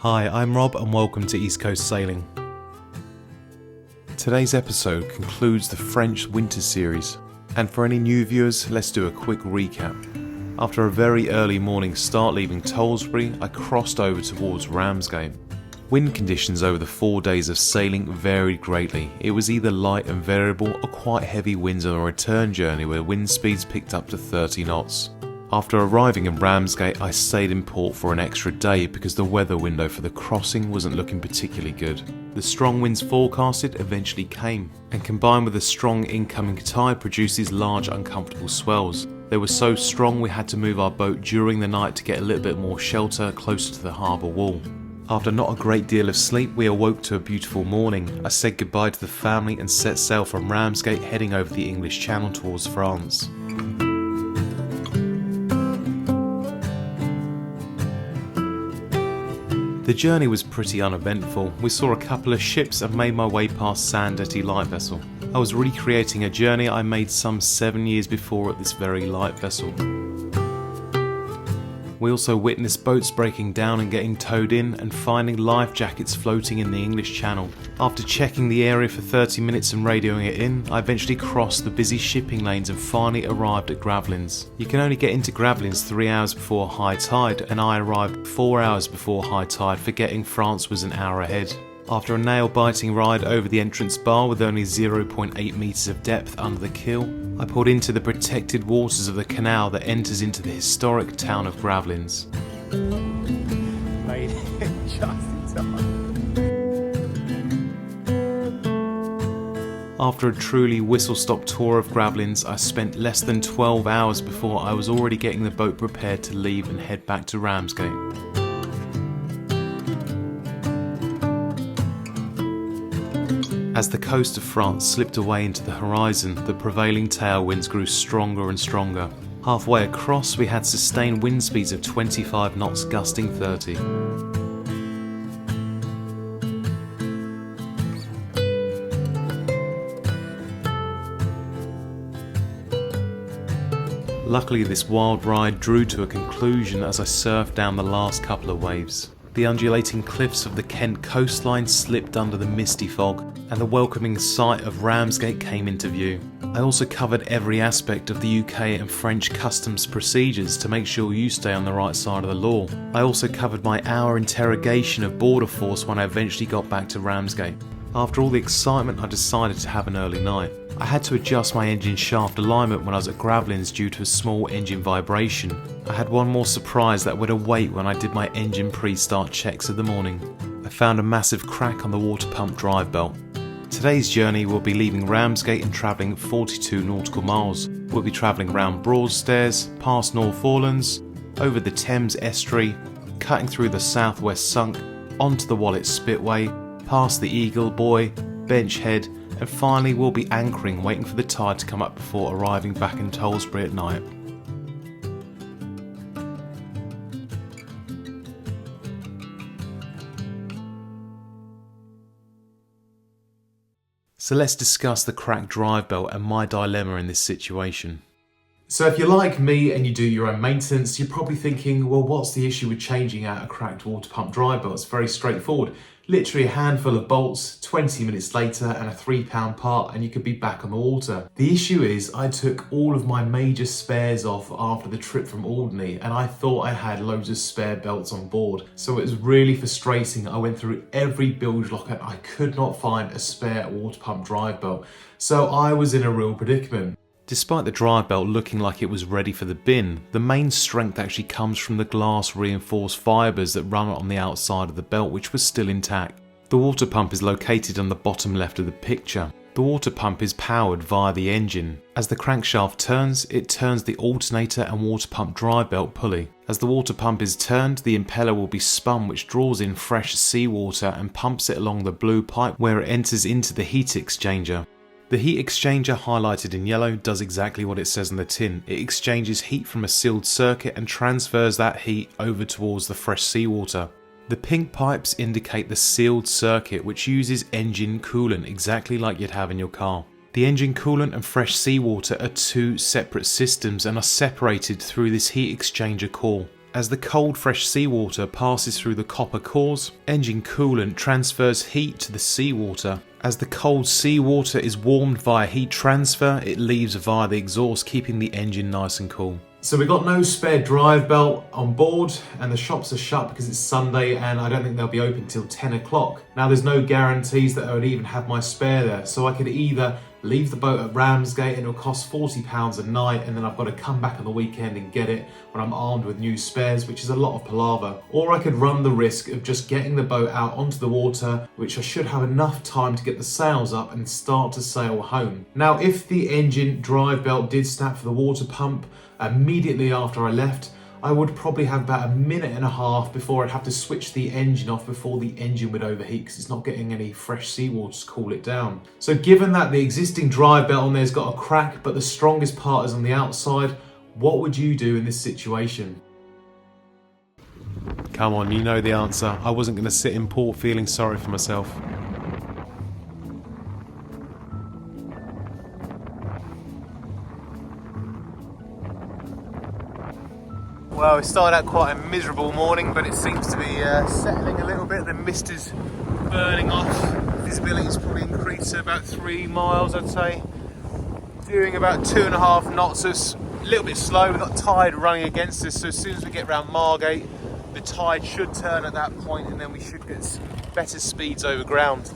Hi, I'm Rob and welcome to East Coast Sailing. Today's episode concludes the French winter series, and for any new viewers, let's do a quick recap. After a very early morning start leaving Tollesbury, I crossed over towards Ramsgate. Wind conditions over the 4 days of sailing varied greatly. It was either light and variable or quite heavy winds on a return journey where wind speeds picked up to 30 knots. After arriving in Ramsgate, I stayed in port for an extra day because the weather window for the crossing wasn't looking particularly good. The strong winds forecasted eventually came, and combined with the strong incoming tide produced these large uncomfortable swells. They were so strong we had to move our boat during the night to get a little bit more shelter closer to the harbour wall. After not a great deal of sleep, we awoke to a beautiful morning. I said goodbye to the family and set sail from Ramsgate, heading over the English Channel towards France. The journey was pretty uneventful. We saw a couple of ships and made my way past Sandetti light vessel. I was recreating a journey I made some 7 years before at this very light vessel. We also witnessed boats breaking down and getting towed in, and finding life jackets floating in the English Channel. After checking the area for 30 minutes and radioing it in, I eventually crossed the busy shipping lanes and finally arrived at Gravelines. You can only get into Gravelines 3 hours before high tide, and I arrived 4 hours before high tide, forgetting France was an hour ahead. After a nail-biting ride over the entrance bar with only 0.8 metres of depth under the keel, I pulled into the protected waters of the canal that enters into the historic town of Gravelines. Made it just in time. After a truly whistle-stop tour of Gravelines, I spent less than 12 hours before I was already getting the boat prepared to leave and head back to Ramsgate. As the coast of France slipped away into the horizon, the prevailing tailwinds grew stronger and stronger. Halfway across, we had sustained wind speeds of 25 knots gusting 30. Luckily, this wild ride drew to a conclusion as I surfed down the last couple of waves. The undulating cliffs of the Kent coastline slipped under the misty fog, and the welcoming sight of Ramsgate came into view. I also covered every aspect of the UK and French customs procedures to make sure you stay on the right side of the law. I also covered my hour interrogation of Border Force when I eventually got back to Ramsgate. After all the excitement, I decided to have an early night. I had to adjust my engine shaft alignment when I was at Gravelines due to a small engine vibration. I had one more surprise that would await when I did my engine pre-start checks of the morning. I found a massive crack on the water pump drive belt. Today's journey will be leaving Ramsgate and travelling 42 nautical miles. We'll be travelling round Broadstairs, past North Forelands, over the Thames estuary, cutting through the southwest sunk, onto the Wallet Spitway, past the Eagle Buoy, Bench Head, and finally we'll be anchoring, waiting for the tide to come up before arriving back in Tollesbury at night. So let's discuss the cracked drive belt and my dilemma in this situation. So if you're like me and you do your own maintenance, you're probably thinking, well, what's the issue with changing out a cracked water pump drive belt? It's very straightforward. Literally a handful of bolts, 20 minutes later, and a £3 part, and you could be back on the water. The issue is I took all of my major spares off after the trip from Alderney, and I thought I had loads of spare belts on board. So it was really frustrating. I went through every bilge locker. I could not find a spare water pump drive belt. So I was in a real predicament. Despite the drive belt looking like it was ready for the bin, the main strength actually comes from the glass reinforced fibres that run on the outside of the belt, which was still intact. The water pump is located on the bottom left of the picture. The water pump is powered via the engine. As the crankshaft turns, it turns the alternator and water pump drive belt pulley. As the water pump is turned, the impeller will be spun, which draws in fresh seawater and pumps it along the blue pipe where it enters into the heat exchanger. The heat exchanger, highlighted in yellow, does exactly what it says on the tin. It exchanges heat from a sealed circuit and transfers that heat over towards the fresh seawater. The pink pipes indicate the sealed circuit, which uses engine coolant exactly like you'd have in your car. The engine coolant and fresh seawater are two separate systems and are separated through this heat exchanger core. As the cold fresh seawater passes through the copper cores, engine coolant transfers heat to the seawater. As the cold seawater is warmed via heat transfer, it leaves via the exhaust, keeping the engine nice and cool. So we've got no spare drive belt on board, and the shops are shut because it's Sunday and I don't think they'll be open till 10 o'clock. Now there's no guarantees that I would even have my spare there, so I could either leave the boat at Ramsgate and it'll cost £40 a night, and then I've got to come back on the weekend and get it when I'm armed with new spares, which is a lot of palaver. Or I could run the risk of just getting the boat out onto the water, which I should have enough time to get the sails up and start to sail home. Now if the engine drive belt did snap for the water pump immediately after I left, I would probably have about a minute and a half before I'd have to switch the engine off before the engine would overheat because it's not getting any fresh seawater to cool it down. So given that the existing drive belt on there's got a crack but the strongest part is on the outside, what would you do in this situation? Come on, you know the answer. I wasn't going to sit in port feeling sorry for myself. Well, it started out quite a miserable morning, but it seems to be settling a little bit. The mist is burning off. Visibility's probably increased to about 3 miles, I'd say. Doing about 2.5 knots. So it's a little bit slow. We've got tide running against us, so as soon as we get around Margate, the tide should turn at that point, and then we should get some better speeds over ground.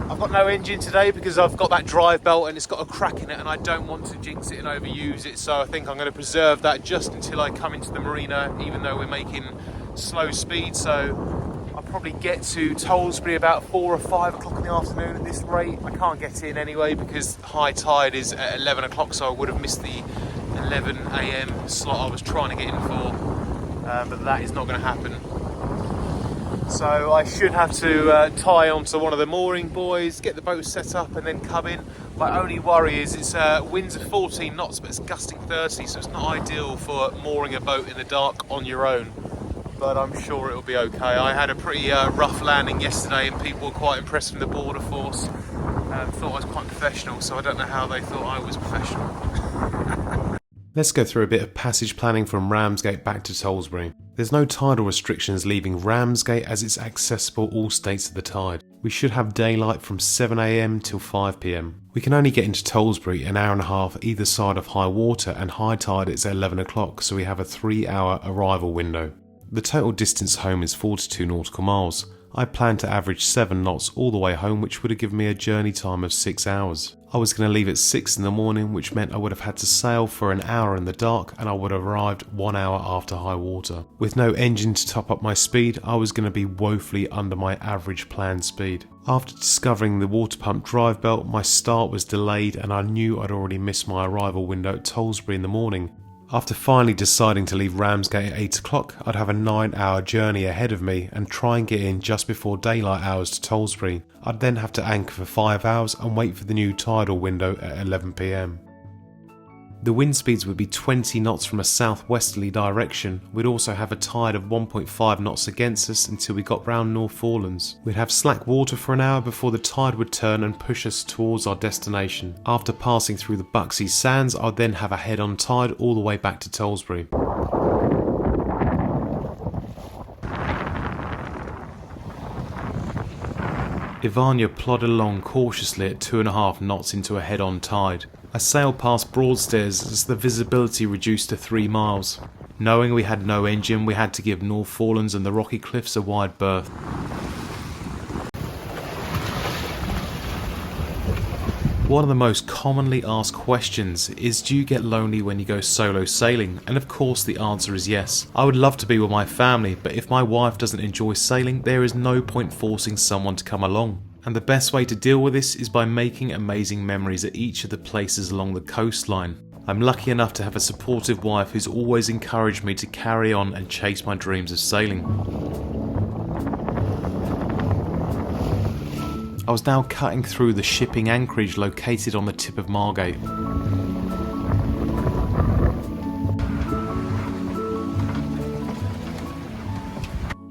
I've got no engine today because I've got that drive belt and it's got a crack in it, and I don't want to jinx it and overuse it, so I think I'm going to preserve that just until I come into the marina, even though we're making slow speed. So I'll probably get to Tollesbury about 4 or 5 o'clock in the afternoon at this rate. I can't get in anyway because high tide is at 11 o'clock, so I would have missed the 11 AM slot I was trying to get in for, but that is not going to happen. So I should have to tie onto one of the mooring buoys, get the boat set up and then come in. My only worry is it's winds of 14 knots but it's gusting 30, so it's not ideal for mooring a boat in the dark on your own. But I'm sure it'll be okay. I had a pretty rough landing yesterday and people were quite impressed with the border force. Thought I was quite professional, so I don't know how they thought I was professional. Let's go through a bit of passage planning from Ramsgate back to Tollesbury. There's no tidal restrictions leaving Ramsgate as it's accessible all states of the tide. We should have daylight from 7 AM till 5 PM. We can only get into Tollesbury an hour and a half either side of high water, and high tide is at 11 o'clock, so we have a 3-hour arrival window. The total distance home is 42 nautical miles. I planned to average 7 knots all the way home, which would have given me a journey time of 6 hours. I was going to leave at 6 in the morning, which meant I would have had to sail for an hour in the dark, and I would have arrived 1 hour after high water. With no engine to top up my speed, I was going to be woefully under my average planned speed. After discovering the water pump drive belt, my start was delayed and I knew I'd already missed my arrival window at Tollesbury in the morning. After finally deciding to leave Ramsgate at 8 o'clock, I'd have a 9-hour journey ahead of me and try and get in just before daylight hours to Tollesbury. I'd then have to anchor for 5 hours and wait for the new tidal window at 11 PM. The wind speeds would be 20 knots from a southwesterly direction. We'd also have a tide of 1.5 knots against us until we got round North Forelands. We'd have slack water for an hour before the tide would turn and push us towards our destination. After passing through the Buxey Sands, I'd then have a head-on tide all the way back to Tollesbury. Ivania plodded along cautiously at 2.5 knots into a head-on tide. I sailed past Broadstairs as the visibility reduced to 3 miles. Knowing we had no engine, we had to give North Forelands and the rocky cliffs a wide berth. One of the most commonly asked questions is, do you get lonely when you go solo sailing? And of course the answer is yes. I would love to be with my family, but if my wife doesn't enjoy sailing, there is no point forcing someone to come along. And the best way to deal with this is by making amazing memories at each of the places along the coastline. I'm lucky enough to have a supportive wife who's always encouraged me to carry on and chase my dreams of sailing. I was now cutting through the shipping anchorage located on the tip of Margate.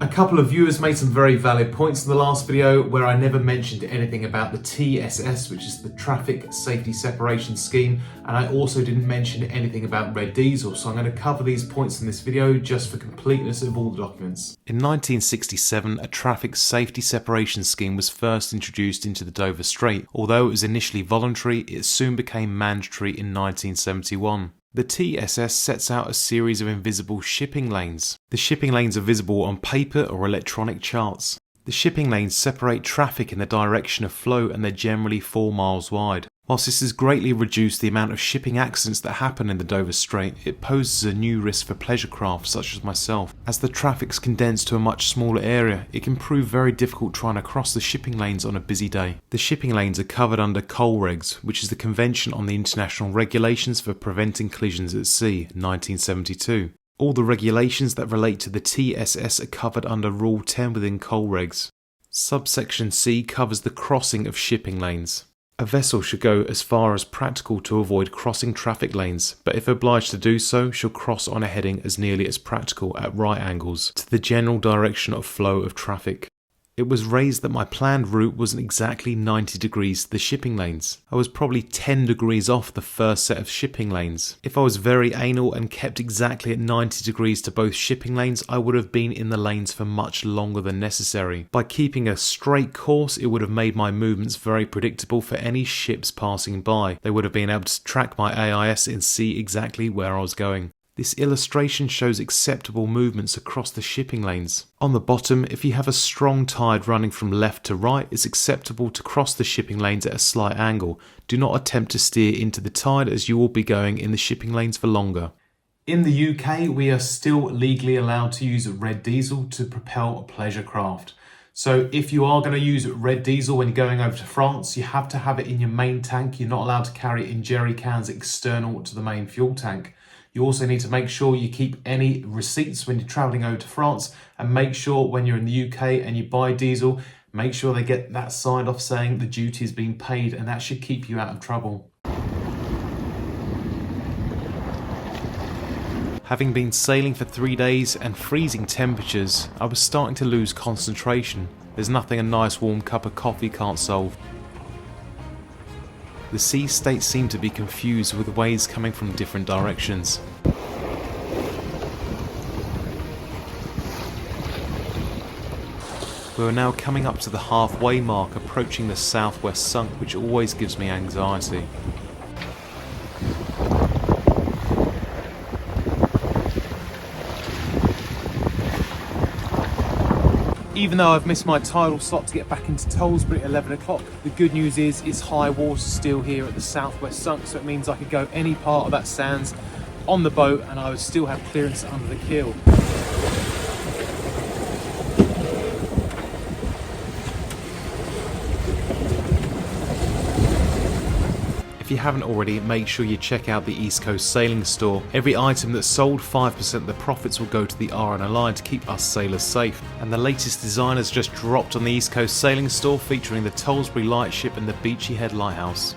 A couple of viewers made some very valid points in the last video where I never mentioned anything about the TSS, which is the Traffic Safety Separation Scheme, and I also didn't mention anything about red diesel, so I'm going to cover these points in this video just for completeness of all the documents. In 1967, a Traffic Safety Separation Scheme was first introduced into the Dover Strait. Although it was initially voluntary, it soon became mandatory in 1971. The TSS sets out a series of invisible shipping lanes. The shipping lanes are visible on paper or electronic charts. The shipping lanes separate traffic in the direction of flow and they're generally 4 miles wide. Whilst this has greatly reduced the amount of shipping accidents that happen in the Dover Strait, it poses a new risk for pleasure craft such as myself. As the traffic's condensed to a much smaller area, it can prove very difficult trying to cross the shipping lanes on a busy day. The shipping lanes are covered under COL regs, which is the Convention on the International Regulations for Preventing Collisions at Sea, 1972. All the regulations that relate to the TSS are covered under Rule 10 within COL regs. Subsection C covers the crossing of shipping lanes. A vessel should go as far as practical to avoid crossing traffic lanes, but if obliged to do so, she'll cross on a heading as nearly as practical at right angles to the general direction of flow of traffic. It was raised that my planned route wasn't exactly 90 degrees to the shipping lanes. I was probably 10 degrees off the first set of shipping lanes. If I was very anal and kept exactly at 90 degrees to both shipping lanes, I would have been in the lanes for much longer than necessary. By keeping a straight course, it would have made my movements very predictable for any ships passing by. They would have been able to track my AIS and see exactly where I was going. This illustration shows acceptable movements across the shipping lanes. On the bottom, if you have a strong tide running from left to right, it's acceptable to cross the shipping lanes at a slight angle. Do not attempt to steer into the tide as you will be going in the shipping lanes for longer. In the UK, we are still legally allowed to use red diesel to propel a pleasure craft. So if you are going to use red diesel when you're going over to France, you have to have it in your main tank. You're not allowed to carry it in jerry cans external to the main fuel tank. You also need to make sure you keep any receipts when you're travelling over to France, and make sure when you're in the UK and you buy diesel, make sure they get that signed off saying the duty is being paid, and that should keep you out of trouble. Having been sailing for 3 days and freezing temperatures, I was starting to lose concentration. There's nothing a nice warm cup of coffee can't solve. The sea states seem to be confused with waves coming from different directions. We are now coming up to the halfway mark, approaching the southwest sunk, which always gives me anxiety. Even though I've missed my tidal slot to get back into Tollesbury at 11 o'clock, the good news is it's high water still here at the southwest sunk, so it means I could go any part of that sands on the boat and I would still have clearance under the keel. If you haven't already, make sure you check out the East Coast Sailing Store. Every item that's sold, 5% of the profits will go to the RN line to keep us sailors safe. And the latest design has just dropped on the East Coast Sailing Store, featuring the Tollesbury lightship and the Beachy Head lighthouse.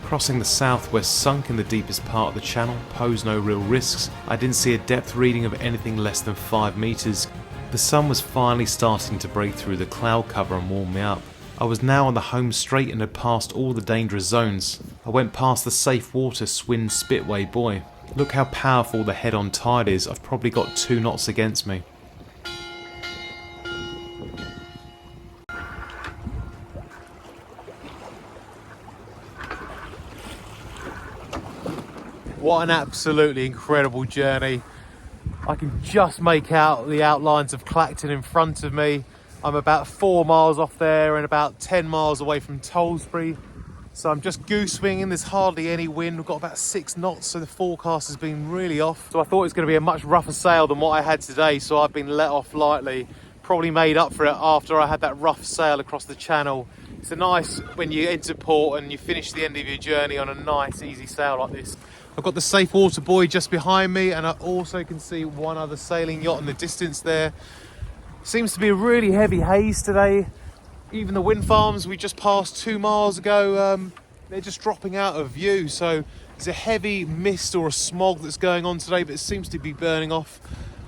Crossing the southwest sunk in the deepest part of the channel posed no real risks. I didn't see a depth reading of anything less than 5 metres. The sun was finally starting to break through the cloud cover and warm me up. I was now on the home straight and had passed all the dangerous zones. I went past the safe water Swin Spitway buoy. Look how powerful the head-on tide is. I've probably got 2 knots against me. What an absolutely incredible journey. I can just make out the outlines of Clacton in front of me. I'm about 4 miles off there and about 10 miles away from Tollesbury. So I'm just goose winging, there's hardly any wind. We've got about 6 knots, so the forecast has been really off. So I thought it was going to be a much rougher sail than what I had today, so I've been let off lightly. Probably made up for it after I had that rough sail across the channel. It's a nice when you enter port and you finish the end of your journey on a nice easy sail like this. I've got the safe water buoy just behind me, and I also can see one other sailing yacht in the distance there. Seems to be a really heavy haze today. Even the wind farms we just passed 2 miles ago, they're just dropping out of view. So there's a heavy mist or a smog that's going on today, but it seems to be burning off.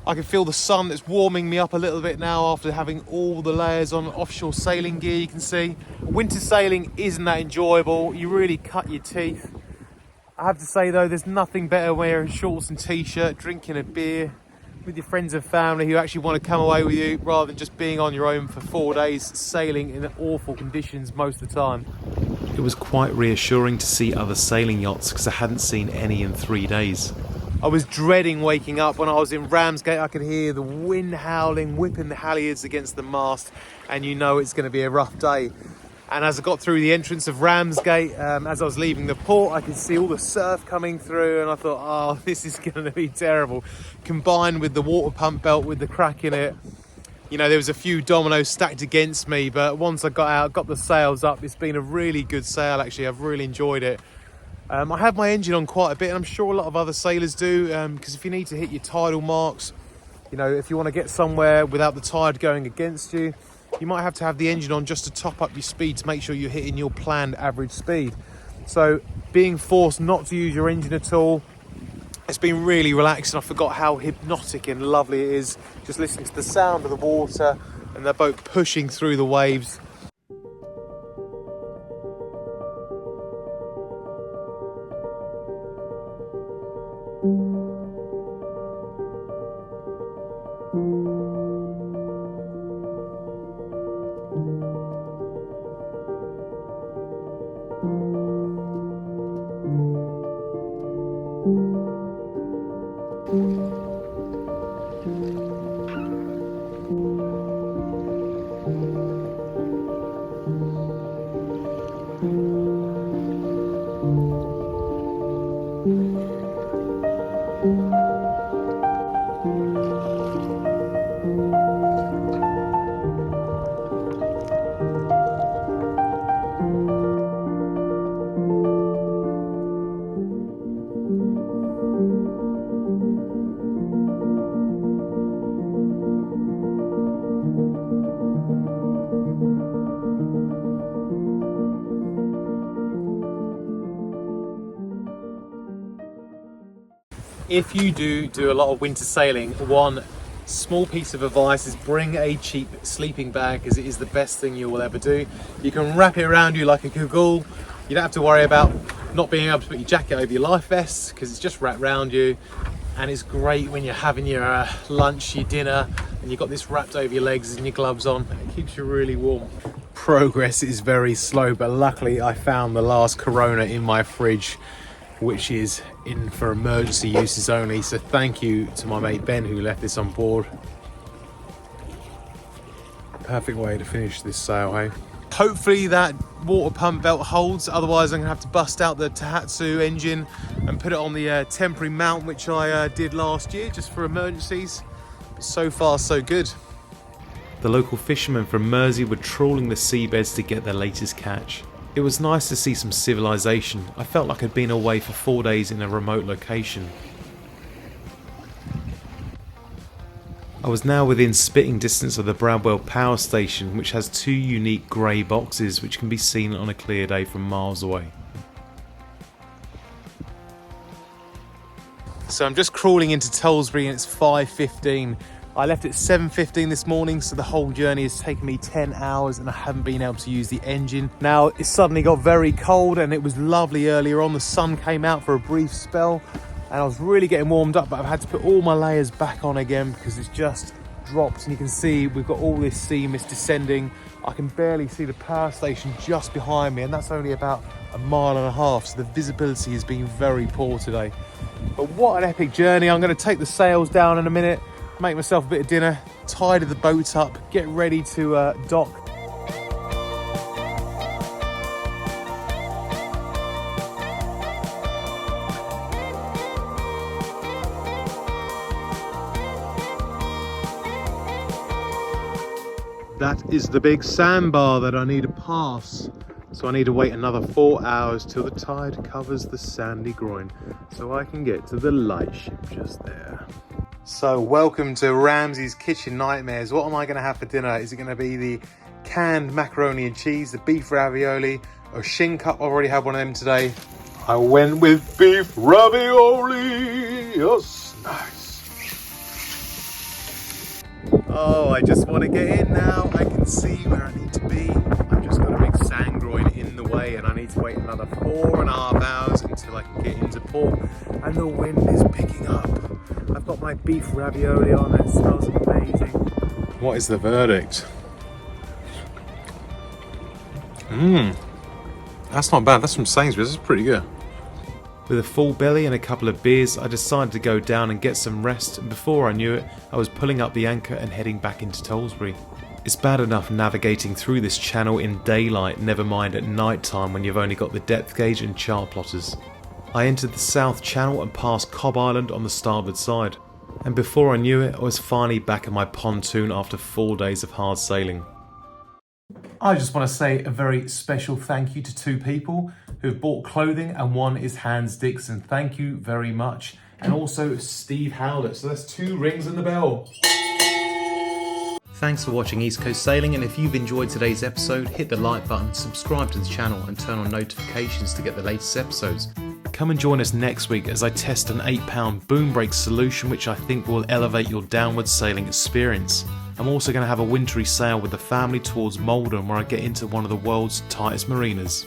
I can feel the sun that's warming me up a little bit now after having all the layers on offshore sailing gear. You can see winter sailing isn't that enjoyable. You really cut your teeth. I have to say though, there's nothing better wearing shorts and t-shirt, drinking a beer with your friends and family who actually want to come away with you, rather than just being on your own for 4 days sailing in awful conditions most of the time. It was quite reassuring to see other sailing yachts because I hadn't seen any in 3 days. I was dreading waking up. When I was in Ramsgate, I could hear the wind howling, whipping the halyards against the mast, and you know it's going to be a rough day. And as I got through the entrance of Ramsgate, as I was leaving the port, I could see all the surf coming through, and I thought, oh, this is going to be terrible. Combined with the water pump belt with the crack in it, you know, there was a few dominoes stacked against me, but once I got out, got the sails up, it's been a really good sail actually. I've really enjoyed it. I have my engine on quite a bit, and I'm sure a lot of other sailors do, because if you need to hit your tidal marks, you know, if you want to get somewhere without the tide going against you, you might have to have the engine on just to top up your speed to make sure you're hitting your planned average speed. So being forced not to use your engine at all, it's been really relaxing. I forgot how hypnotic and lovely it is just listening to the sound of the water and the boat pushing through the waves. If you do a lot of winter sailing, one small piece of advice is bring a cheap sleeping bag, as it is the best thing you will ever do. You can wrap it around you like a cagoule. You don't have to worry about not being able to put your jacket over your life vest because it's just wrapped around you. And it's great when you're having your lunch, your dinner, and you've got this wrapped over your legs and your gloves on. It keeps you really warm. Progress is very slow, but luckily I found the last Corona in my fridge, which is in for emergency uses only. So thank you to my mate Ben who left this on board. Perfect way to finish this sail, hey? Hopefully that water pump belt holds, otherwise I'm gonna have to bust out the Tohatsu engine and put it on the temporary mount, which I did last year just for emergencies. But so far so good. The local fishermen from Mersea were trawling the seabeds to get their latest catch. It was nice to see some civilization. I felt like I'd been away for 4 days in a remote location. I was now within spitting distance of the Bradwell Powerstation, which has 2 unique grey boxes which can be seen on a clear day from miles away. So I'm just crawling into Tollesbury and it's 5:15. I left at 7:15 this morning, so the whole journey has taken me 10 hours and I haven't been able to use the engine. Now it suddenly got very cold and it was lovely earlier on. The sun came out for a brief spell and I was really getting warmed up, but I've had to put all my layers back on again because it's just dropped. And you can see we've got all this sea mist descending. I can barely see the power station just behind me, and that's only about 1.5 miles, so the visibility has been very poor today. But what an epic journey. I'm going to take the sails down in a minute, make myself a bit of dinner, tidy the boat up, get ready to dock. That is the big sandbar that I need to pass. So I need to wait another 4 hours till the tide covers the sandy groin so I can get to the lightship just there. So welcome to Ramsey's Kitchen Nightmares. What am I going to have for dinner? Is it going to be the canned macaroni and cheese, the beef ravioli, or shin cup? I've already had one of them today. I went with beef ravioli. Yes, nice. Oh, I just want to get in now. I can see where I need to be. I've just got a big sand groin in the way and I need to wait another 4.5 hours until I can get into port. And the wind is picking up. I've got my beef ravioli on. It smells amazing. What is the verdict? That's not bad. That's from Sainsbury's. That's pretty good. With a full belly and a couple of beers, I decided to go down and get some rest, and before I knew it, I was pulling up the anchor and heading back into Tollesbury. It's bad enough navigating through this channel in daylight, never mind at night time when you've only got the depth gauge and chart plotters. I entered the South Channel and passed Cobb Island on the starboard side, and before I knew it, I was finally back in my pontoon after 4 days of hard sailing. I just want to say a very special thank you to 2 people who have bought clothing, and one is Hans Dixon. Thank you very much. And also Steve Howlett. So that's 2 rings in the bell. Thanks for watching East Coast Sailing, and if you've enjoyed today's episode, hit the like button, subscribe to the channel and turn on notifications to get the latest episodes. Come and join us next week as I test an 8-pound boom brake solution which I think will elevate your downward sailing experience. I'm also going to have a wintry sail with the family towards Malden where I get into one of the world's tightest marinas.